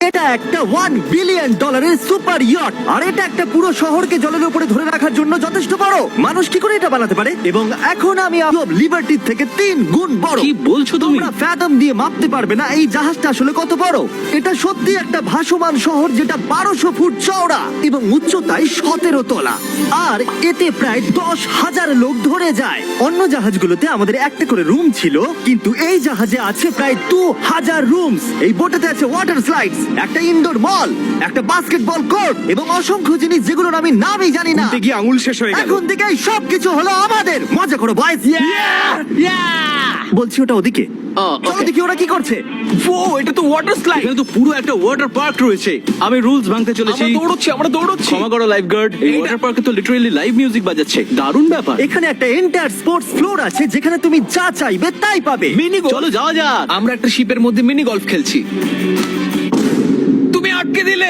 এটা একটা $1 billion super yacht, আর এটা একটা পুরো শহরকে জলের উপরে ধরে রাখার জন্য যথেষ্ট বড়। মানুষ কি করে এটা বানাতে পারে? এবং এখন আমি লিবার্টি থেকে 3 গুণ বড়। কি বলছো তুমি? তোমরা ফ্যাথম দিয়ে মাপতে পারবে না এই জাহাজটা আসলে কত বড়। এটা সত্যি একটা ভাসমান শহর যেটা 1200 ফুট চওড়া এবং উচ্চতায় 17 তলা, আর এতে প্রায় 10,000 লোক ধরে যায়। অন্য জাহাজগুলোতে আমাদের একটা করে রুম ছিল, কিন্তু এই জাহাজে আছে প্রায় 2000 রুমস। এই বোটেতে আছে ওয়াটার স্লাইডস, একটা ইনডোর মল, একটা বাস্কেটবল কোর্ট এবং অসংখ্য জিনিস যেগুলোর আমি নামই জানি না। গিয়ে আঙুল শেষ হয়ে গেল। এখন থেকে সবকিছু হলো আমাদের। মজা করো বয়েজ। বলছি ওটা ওদিকে। চলো দেখি ওরা কি করছে। ও, এটা তো ওয়াটার স্লাইড। এখানে তো পুরো একটা ওয়াটার পার্ক রয়েছে। আমি রুলস ভাঙতে চলেছি। আমরা দৌড়চ্ছি। ক্ষমা করো লাইফ গার্ড, এই ওয়াটার পার্কে তো লিটারালি লাইভ মিউজিক বাজাচ্ছে। দারুণ ব্যাপার। এখানে একটা এন্টায়ার স্পোর্টস ফ্লোর আছে যেখানে তুমি যা চাইবে তাই পাবে। Mini golf. চলো যাওয়া যাক। আমরা একটা শিপের মধ্যে মিনি গলফ খেলছি। তুমি আটকে দিলে।